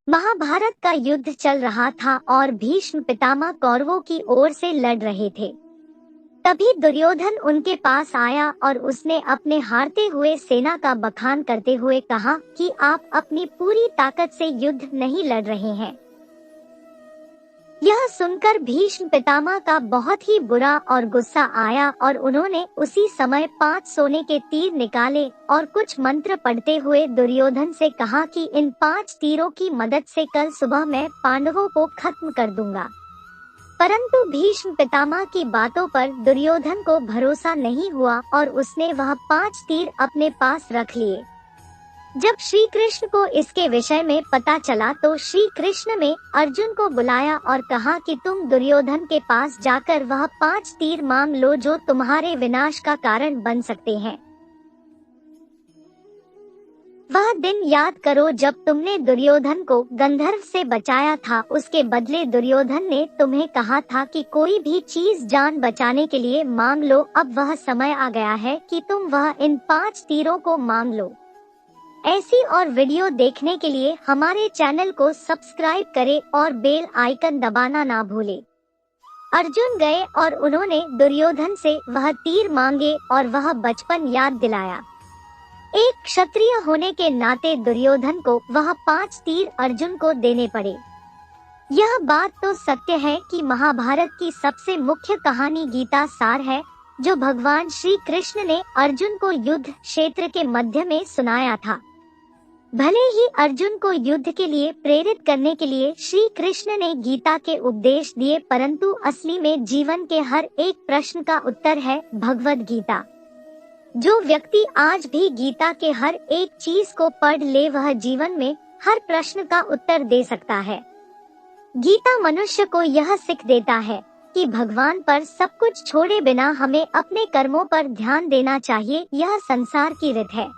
महाभारत का युद्ध चल रहा था और भीष्म पितामह कौरवों की ओर से लड़ रहे थे। तभी दुर्योधन उनके पास आया और उसने अपने हारते हुए सेना का बखान करते हुए कहा कि आप अपनी पूरी ताकत से युद्ध नहीं लड़ रहे हैं। यह सुनकर भीष्म पितामह का बहुत ही बुरा और गुस्सा आया और उन्होंने उसी समय 5 सोने के तीर निकाले और कुछ मंत्र पढ़ते हुए दुर्योधन से कहा कि इन 5 तीरों की मदद से कल सुबह मैं पांडवों को खत्म कर दूंगा। परंतु भीष्म पितामह की बातों पर दुर्योधन को भरोसा नहीं हुआ और उसने वह 5 तीर अपने पास रख लिए। जब श्री कृष्ण को इसके विषय में पता चला तो श्री कृष्ण ने अर्जुन को बुलाया और कहा कि तुम दुर्योधन के पास जाकर वह 5 तीर मांग लो जो तुम्हारे विनाश का कारण बन सकते हैं। वह दिन याद करो जब तुमने दुर्योधन को गंधर्व से बचाया था। उसके बदले दुर्योधन ने तुम्हें कहा था कि कोई भी चीज जान बचाने के लिए मांग लो। अब वह समय आ गया है कि तुम वह इन 5 तीरों को मांग लो। ऐसी और वीडियो देखने के लिए हमारे चैनल को सब्सक्राइब करें और बेल आइकन दबाना ना भूलें। अर्जुन गए और उन्होंने दुर्योधन से वह तीर मांगे और वह बचपन याद दिलाया। एक क्षत्रिय होने के नाते दुर्योधन को वह 5 तीर अर्जुन को देने पड़े। यह बात तो सत्य है कि महाभारत की सबसे मुख्य कहानी गीता सार है, जो भगवान श्री कृष्ण ने अर्जुन को युद्ध क्षेत्र के मध्य में सुनाया था। भले ही अर्जुन को युद्ध के लिए प्रेरित करने के लिए श्री कृष्ण ने गीता के उपदेश दिए, परंतु असली में जीवन के हर एक प्रश्न का उत्तर है भगवद गीता। जो व्यक्ति आज भी गीता के हर एक चीज को पढ़ ले वह जीवन में हर प्रश्न का उत्तर दे सकता है। गीता मनुष्य को यह सिख देता है कि भगवान पर सब कुछ छोड़े बिना हमें अपने कर्मों पर ध्यान देना चाहिए। यह संसार की रीत है।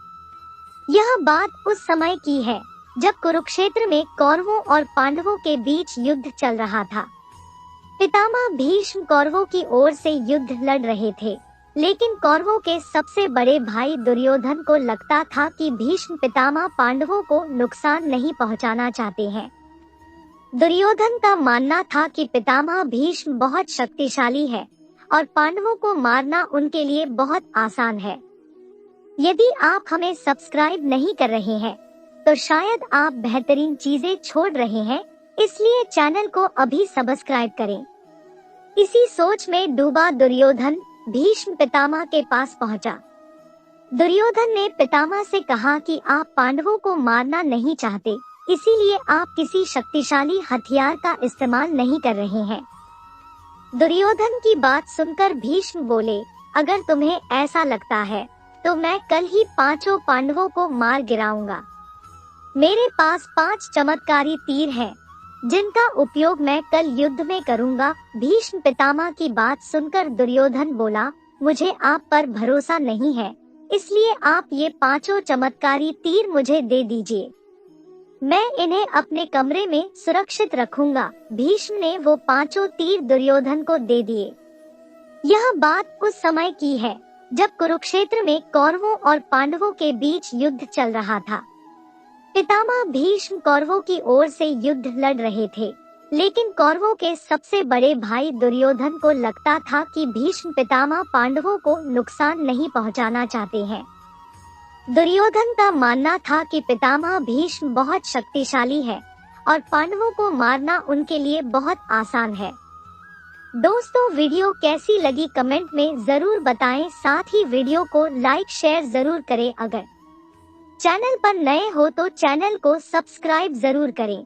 यह बात उस समय की है जब कुरुक्षेत्र में कौरवों और पांडवों के बीच युद्ध चल रहा था। पितामह भीष्म कौरवों की ओर से युद्ध लड़ रहे थे, लेकिन कौरवों के सबसे बड़े भाई दुर्योधन को लगता था कि भीष्म पितामह पांडवों को नुकसान नहीं पहुंचाना चाहते हैं। दुर्योधन का मानना था कि पितामह भीष्म बहुत शक्तिशाली है और पांडवों को मारना उनके लिए बहुत आसान है। यदि आप हमें सब्सक्राइब नहीं कर रहे हैं तो शायद आप बेहतरीन चीजें छोड़ रहे हैं, इसलिए चैनल को अभी सब्सक्राइब करें। इसी सोच में डूबा दुर्योधन भीष्म पितामह के पास पहुंचा। दुर्योधन ने पितामह से कहा कि आप पांडवों को मारना नहीं चाहते, इसीलिए आप किसी शक्तिशाली हथियार का इस्तेमाल नहीं कर रहे हैं। दुर्योधन की बात सुनकर भीष्म बोले, अगर तुम्हें ऐसा लगता है तो मैं कल ही 5 पांडवों को मार गिराऊंगा। मेरे पास 5 चमत्कारी तीर हैं, जिनका उपयोग मैं कल युद्ध में करूंगा। भीष्म पितामह की बात सुनकर दुर्योधन बोला, मुझे आप पर भरोसा नहीं है, इसलिए आप ये 5 चमत्कारी तीर मुझे दे दीजिए। मैं इन्हें अपने कमरे में सुरक्षित रखूंगा। भीष्म ने वो 5 तीर दुर्योधन को दे दिए। यह बात उस समय की है जब कुरुक्षेत्र में कौरवों और पांडवों के बीच युद्ध चल रहा था। पितामह भीष्म कौरवों की ओर से युद्ध लड़ रहे थे, लेकिन कौरवों के सबसे बड़े भाई दुर्योधन को लगता था कि भीष्म पितामह पांडवों को नुकसान नहीं पहुंचाना चाहते हैं। दुर्योधन का मानना था कि पितामह भीष्म बहुत शक्तिशाली है और पांडवों को मारना उनके लिए बहुत आसान है। दोस्तों, वीडियो कैसी लगी कमेंट में जरूर बताएं, साथ ही वीडियो को लाइक शेयर जरूर करें। अगर चैनल पर नए हो तो चैनल को सब्सक्राइब जरूर करें।